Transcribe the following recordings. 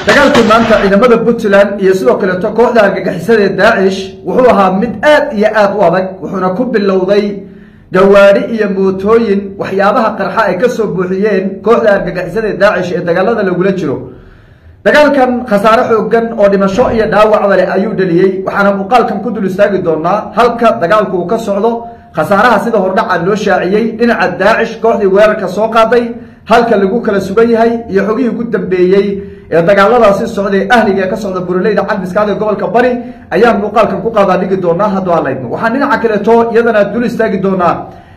dagaalkii maanta ciidamada Puntland iyo sidoo kale kooxda argagixisada Daesh wuxuu ahaa mid aad iyo aad u adag wuxuuna ku bilowday gawaari iyo mootooyin waxyaabaha qarxa ay ka soo buuxiyeen kooxda argagixisada Daesh ee dagaalada lagula jiro dagaalkan khasaare xooggan oo dhimasho iyo dhaawac leh ayuu dhaliyay waxaana muuqaalkan ku dul istaagi doonaa halka dagaalku uu ka socdo khasaaraha sida hordhaca loo shaaciyay dhinaca Daesh kooxdii weerarka soo qaaday halka lagu kala sugan yahay iyo xogihii ugu dambeeyay ee dagaaladaasi socday ahliga ka socda buraleyda calbiskaada gobolka bari ayaa muuqaalkan ku qaada dhigi doonaa haddii aan leeyno waxaan dhinaca kale iyadana dul istaagi doonaa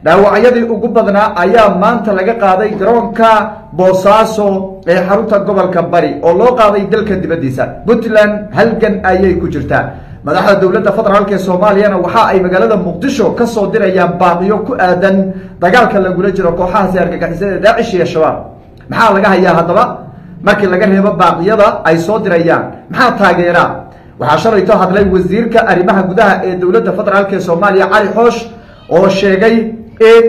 dhaawacyadii ugu badnaa ayaa maanta laga qaaday garoonka Boosaaso ee xarunta gobolka bari oo loo qaaday dalka dibadiisa Puntland halgan ayay ku jirtaa madaxda dawladda federaalka Soomaaliya waxa ay magaalada Muqdisho ka soo dirayaan baaqiyo ku aadan dagaalka lagula jiro kooxaha argagixisada Daesh iyo Shabaab maxaa laga hayaa hadaba markii laga reebo baaqiyada ay soo dirayaan maxaa taageera waxa shalayto hadlay wasiirka arrimaha gudaha ee dawladda federaalka Soomaaliya Cali Xoosh oo sheegay in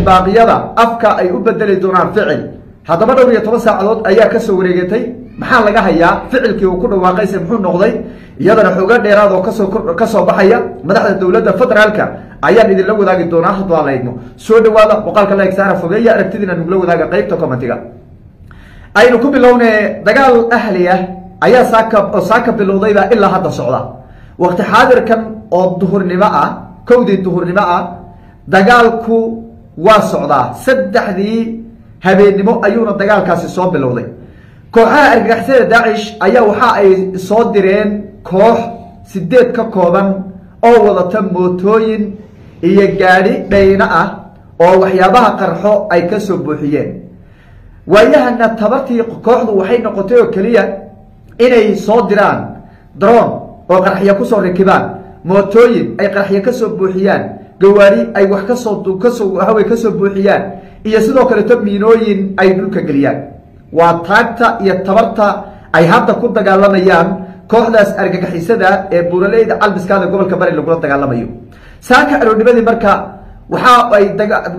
baaqiyada afka ay u bedeli doonaan ficil hadaba dhowr iyo 10 saacadood ayaa ka soo wareegatay maxaa laga hayaa ficilkii uu ku dhawaaqay muxuu noqday iyadana xoga dheeraad oo ka soo baxaya madaxda dawladda federaalka ayaan idin la wadaagi doonaa haddii aan leeyno soo dhawaada muuqaalka like saara fogeeya aragtidina nugula wadaaga qaybta commentiga aynu ku bilownay dagaal ahli ah ayaa saaka bilowdayba ilaa hadda socda waqti xaadirkan oo duhurnimo ah kowdii duhurnimo ah dagaalku waa socdaa saddexdii habeenimo ayuuna dagaalkaasi soo bilowday kooxaha argagixisada Daesh ayaa waxa ay soo direen koox 8 ka kooban oo wadata mootooyin iyo gaari dhayna ah oo waxyaabaha qarxo ay ka soo buuxiyeen waayahana tabartii kooxdu waxay noqotay oo kaliya inay soo diraan drone oo qarxiya ku soo rakibaan mootooyin ay qarxiya ka soo buuxiyaan gawaari ay wax ka soo buuxiyaan iyo sidoo kale miinooyin ay dhulka galiyaan waa taagta iyo tabarta ay hadda ku dagaalamayaan kooxdaas argagixisada ee buraleyda calbiskaada gobolka bari lagu dagaalamayo saaka aroodnimadi marka waxa ay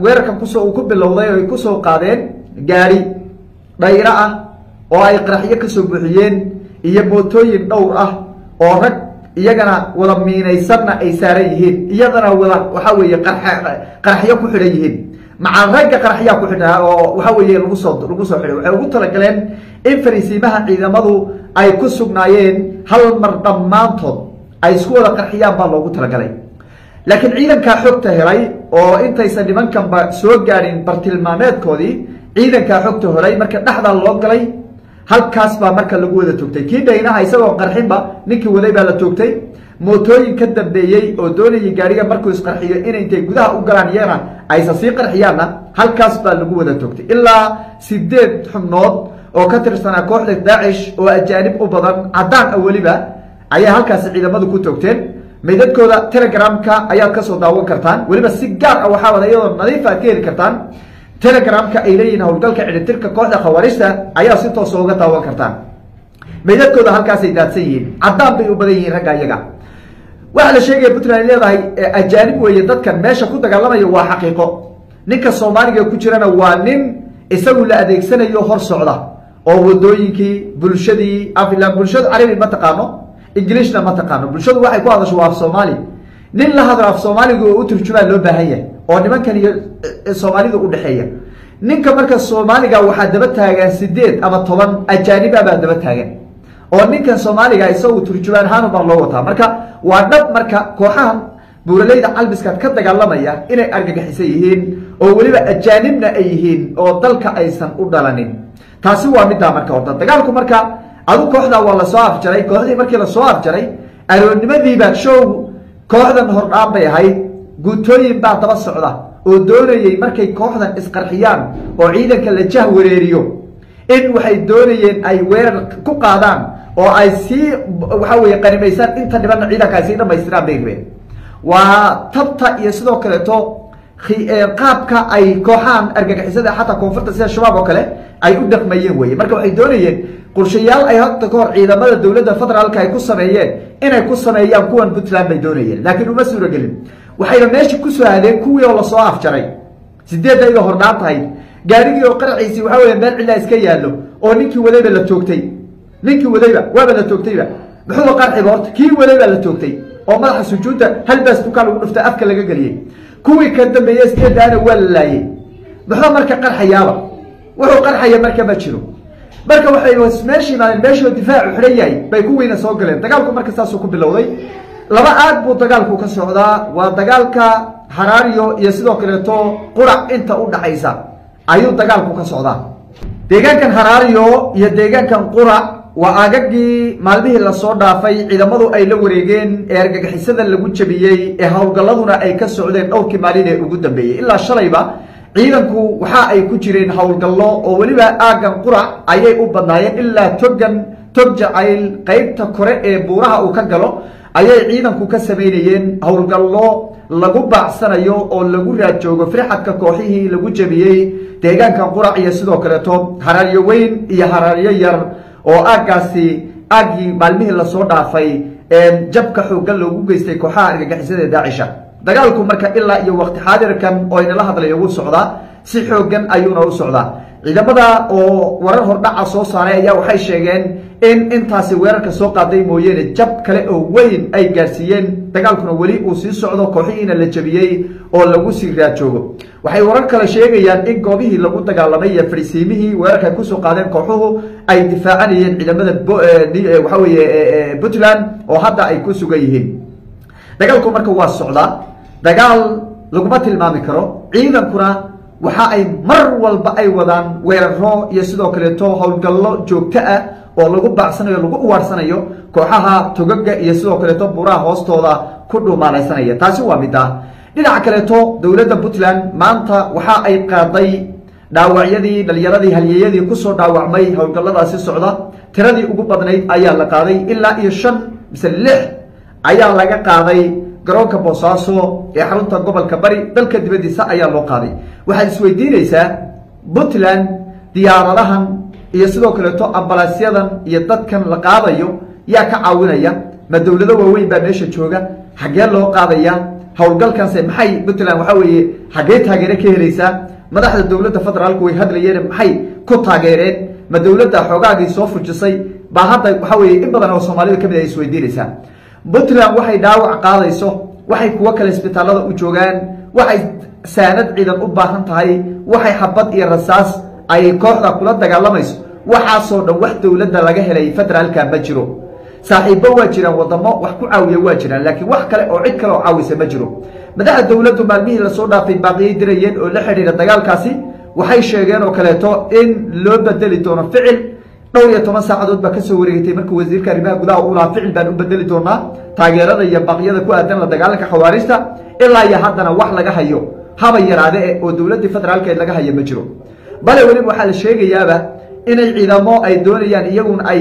weerarkan ku bilowday oo ay ku soo qaadeen gaari dhayra ah oo ay qarxiyo ka soo buuxiyeen iyo mootooyin dhowr ah oo rag iyagana wada miinaysanna ay saaran yihiin iyadana wada waxa weeye qarxiyo ku xidhan yihiin macaan ragga qarxiya ku xidhnaa oo waxa weeye lagu soo xidhay waxay ugu talagaleen in fariisiimaha ciidamadu ay ku sugnaayeen hal mar dhammaantood ay isku wada qarxiyaan baa loogu talagalay laakiin ciidanka xogta helay oo intaysan nimankanba soo gaarin bartilmaameedkoodii ciidanka xogta helay marka dhaxda loo galay halkaas baa marka lagu wada toogtay kii dhaynaha isagoo qarxinba ninkii waday baa la toogtay mootooyin ka dambeeyay oo doonayay gaariga markuu isqarxiyo in intay gudaha u galaan iyana aysan sii qarxiyaanna halkaas baa lagu wada toogtay ilaa 8 xubnood oo ka tirsanaa kooxda Daesh oo ajaanib u badan cadaan waliba ayaa halkaas ciidamadu ku toogteen meedadkooda Telegramka ayaad ka soo daawan kartaan waliba si gaar ah waxa wada iyadoo nadiif ah ka heli kartaan Telegramka ay leeyihiin howlgalka ciidanka kooxda khawaarista ayaa si toos ah uga daawan kartaan meedadkooda halkaas ay daadsan yihiin cadaan bay u badan yihiin ragga iyaga waxa la sheegay Puntland leedahay ajaanib weeye dadkan meesha ku dagaalamaya waa xaqiiqo ninka Soomaaliga ku jirana waa nin isagu la adeegsanayo hor socda oo wadooyinkii bulshadii afila bulshada Carabi ma taqaano Englishna ma taqaano bulshadu waxay ku hadasho af Soomaali nin la hadlo af Soomaaliga oo u turjumaa loo baahan yahay oo nimankan iyo Soomaalida u dhaxeeya ninka marka Soomaaliga waxa daba taagan 8 ama 10 ajaanib baa daba taagan oo ninkan Soomaaliga isagu turjumaan ahaan baa loo wataa marka waa dhab marka kooxahan buraleyda calbiska ka dagaalamaya inay argagixisan yihiin oo waliba ajaanibna ay yihiin oo dalka aysan u dhalanin taasi waa mid marka horta dagaalku marka adu kooxda waa la soo afjaray kooxdii markii la soo afjaray aroodnimadiiba show kooxdan hordhaan bay ahayd guutooyin baa daba socda oo doonayay markay kooxdan isqarxiyaan oo ciidanka la jah wareeriyo in waxay doonayeen ay weerar ku qaadaan oo ay si waxa weeye qanimaysan inta dhiban ciidankaasi dhamaystiraan bay rabeen waa tabta iyo sidoo kale qaabka ay kooxahan argagixisada xataa koonfurta sida Shabaab oo kale ay u dhaqmayeen weeye marka waxay doonayeen qorshayaal ay hadda ka hor ciidamada dawladda federaalka ay ku sameeyeen inay ku sameeyaan kuwan Puntland bay doonayeen laakiin uma suura gelin waxayna meesha ku soo aadeen kuwii oo la soo afjaray 8 ayda hordhaan tahay gaarigii oo qarxiisi waxa weeye meel cilla iska yaalo oo ninkii wadayba la toogtay ninkii wadayba waaba la toogtayba muxuu qarxi horta kii wadayba la toogtay oo madaxa sujuudda hal baas tukaa lagu dhuftay afka laga galiyay kuwii ka dambeeyay iskeedaana waa la laayay muxuu marka qarxayaaba wuxuu qarxaya marka ma jiro marka waxay meeshii maalin meeshii difaacu xiran yahay bay kuwiina soo galeen dagaalku marka saasoo ku bilowday laba aad buu dagaalku ka socdaa waa dagaalka Haraariyo iyo sidoo kale to qurac inta u dhaxaysa ayuu dagaalku ka socdaa deegaankan Haraariyo iyo deegaankan qurac waa aagagii maalmihii la soo dhaafay ciidamadu ay la wareegeen ee argagixisada lagu jabiyay ee hawlgaladuna ay ka socdeen dhowrkii maalin ee ugu dambeeyay ilaa shalayba ciidanku waxa ay ku jireen hawlgallo oo waliba aagan qurac ayay u badnaayeen ilaa togjacayl qaybta kore ee buuraha uu ka galo ayay ciidanku ka sameeyeen hawlgallo lagu baacsanayo oo lagu raad joogo firxadka kooxihii lagu jabiyay deegaanka qurac iyo sidoo kale to Haraariyo weyn iyo Haraariyo yar oo aagaasi aagii maalmihii la soo dhaafay jabka xooggan loogu geystay kooxaha argagixisada Daesh dagaalku marka ilaa iyo waqti xaadirkan oo inala hadlayo uu socdaa si xooggan ayuuna u socdaa ciidamada oo warar hordhaca soo saaray ayaa waxay sheegeen in intaasi weerarka soo qaaday mooyeen jab kale oo weyn ay gaarsiiyeen dagaalkuna wali uu sii socdo kooxihiina la jabiyay oo lagu sii raad joogo waxay warar kale sheegayaan in goobihii lagu dagaalamay iyo fariisiimihii weerarka ku soo qaadeen kooxuhu ay difaacanayeen ciidamada waxa weeye Puntland oo hadda ay ku sugan yihiin dagaalku marka waa socdaa dagaal laguma tilmaami karo ciidankuna waxa ay mar walba ay wadaan weeraro iyo sidoo kale to hawlgallo joogto ah oo lagu baacsanayo lagu uwaarsanayo kooxaha togaga iyo sidoo kale to buraha hoostooda ku dhuumaalaysanaya taasi waa mid ah dhinaca kale to dawladda Puntland maanta waxa ay qaaday dhaawacyadii dhalinyaradi halyeeyadii ku soo dhaawacmay hawlgalladaasi socda tiradii ugu badnayd ayaa la qaaday ilaa iyo 5 mise 6 ayaa laga qaaday garoonka Boosaaso ee xarunta gobolka Bari dalka dibadiisa ayaa loo qaaday waxaad isweydiinaysaa Puntland diyaaradahan iyo sidoo kale to ambalaasyadan iyo dadkan la qaadayo yaa ka caawinaya ma dawlado waaweyn baa meesha jooga xagee loo qaadaya hawlgalkaasi maxay Puntland waxa weeye xagee taageero ka helaysaa madaxda dawladda federaalku way hadlayeen maxay ku taageereen ma dawladda xogaagii soo fujisay baa hadda waxa weeye in badan oo Soomaalida kamid ay isweydiinaysaa Puntland waxay dhaawac qaadayso waxay kuwa kale isbitaalada u joogaan waxay saanad ciidan u baahan tahay waxay xabad iyo rasaas ay kooxda kula dagaalamayso waxa soo dhan wax dawladda laga helay federaalka ma jiro saaxiibo waa jiraan wadamo wax ku caawiya waa jiraan laakiin wax kale oo cid kale oo caawisa ma jiro madaxda dawladdu maalmihii la soo dhaafay baaqiyay dirayeen oo la xiriira dagaalkaasi waxay sheegeen oo kale to in loo bedeli doono ficil dhowr iyo 10 saacadood ba ka soo wareegtay markii wasiirka arrimaha gudaha uu la ficil baan u bedeli doonaa taageerada iyo baaqyada ku aadan la dagaalanka xawaarista ilaa iyo haddana wax laga hayo haba yaraade oo dawladda federaalka laga hayo ma jiro bal wali waxa la sheegayaaba inay ciidamo ay doonayaan iyagun ay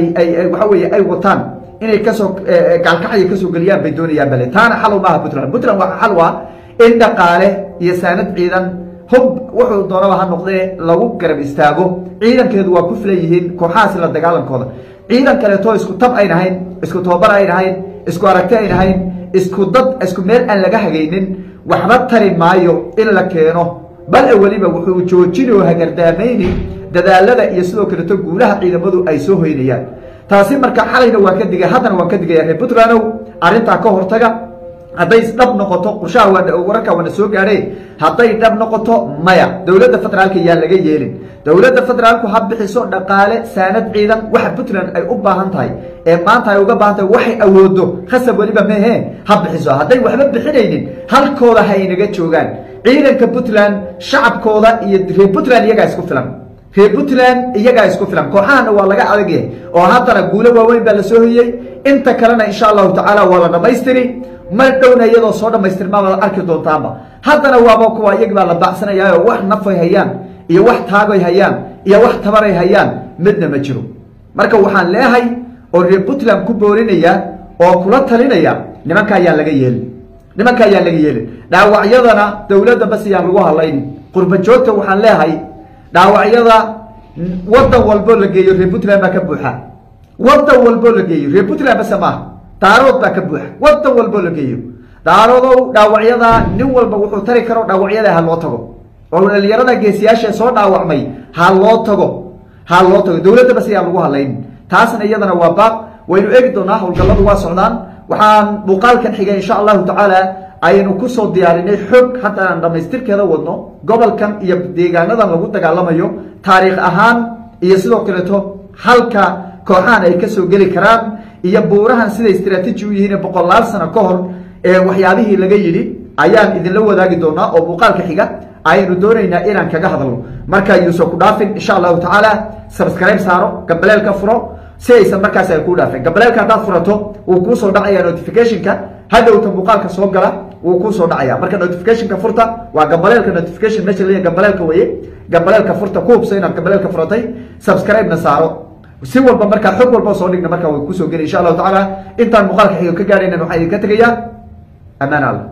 waxa weeye ay wataan inay ka soo galkacyo ka soo galiyaan bay doonayaan bal taana xal uma aha Puntland waxa xal waa in dhaqaale iyo saanad ciidan hub wuxuu doonaba ha noqdee lagu garab istaago ciidankeedu waa ku filayihiin kooxahaas la dagaalankooda ciidan kale to isku tab ay nahayn isku tababar ay nahayn isku aragti ay nahayn isku dad isku meel aan laga hagaynin waxba tari maayo in la keeno bal waliba wuxuu joojinayo hagardaamayni dadaalada iyo sidoo kale to guulaha ciidamadu ay soo hoynayaan taasi marka xalayna waa ka digay haddana waa ka digay Puntland arinta ka hortaga hadday dhab noqoto qorshaha wararka wana soo gaaray hadday dhab noqoto maya dawladda federaalka yaa laga yeelin dawladda federaalku ha bixiso dhaqaale saanad ciidan waxa Puntland ay u baahan tahay ee maanta ay uga baahan tahay waxay awoodo khasab waliba mehe ha bixiso hadday waxba bixinaynin halkooda ha inaga joogaan ciidanka Puntland shacabkooda iyo reer Puntland iyaga isku filan reer Puntland iyaga isku filan kooxahana waa laga adagay oo haddana guulo waaweyn baa la soo hiyay inta kalena insha Allah ta'ala waa la dhameystiri ma dhowna iyadoo soo dhameystirmaaba arki doontaanba haddana waaba kuwa iyaga la baacsanayaa wax nafay hayaan iyo wax taagay hayaan iyo wax tabaray hayaan midna ma jiro marka waxaan leeyahay oo reer Puntland ku boorinaya oo kula talinaya nimanka ayaa laga yeelin dhaawacyadana dawladda bas ayaa lagu halayn qurba joogta waxaan leeyahay dhaawacyada wadan walbo la geeyo reer Puntland ba ka buuxa wadan walbo la geeyo reer Puntland bas ma daarood ba ka buuxa wadan walbo la geeyo daaroodow dhaawacyada nin walba wuxuu tari karo dhaawacyada ha loo tago oo dhalinyarada geesiyaasha soo dhaawacmay ha loo tago dawladda bas ayaa lagu halayn taasna iyadana waa baaq waynu eegi doonaa howlgalladu waa socdaan waxaan muuqaalkan xigay insha allahu tacaala aynu kusoo diyaarinay xog hadda aan dhamaystirkeeda wadno gobolkan iyo deegaanadan lagu dagaalamayo taariikh ahaan iyo sidoo kaleeto halka kooxahan ay kasoo geli karaan iyo buurahan siday istaraatiiji u yihiin boqolaal sano ka hor waxyaabihii laga yidhi ayaan idinla wadaagi doonaa oo muuqaalka xiga ayaynu doonaynaa inaan kaga hadalno marka yuusan ku dhaafin insha allahu tacaala subscribe saaro gambaleelka furo si aysan markaas ay ku dhaafin gambaleelka haddaad furato wuu kuusoo dhacaya notificationka hadhowta muuqaalka soo gala wuu kuusoo dhacaya marka notificationka furta waa gambaleelka notification meesha leeyahay gambaleelka weye gambaleelka furta ku hubso inaad gambaleelka furatay subscribe-na saaro si walba markaa xog walba soo dhigna markaa way kusoo geli insha allahu tacaala intaan muuqaalka xiga ka gaadhaynan waxaan idinka tegayaa amaan alla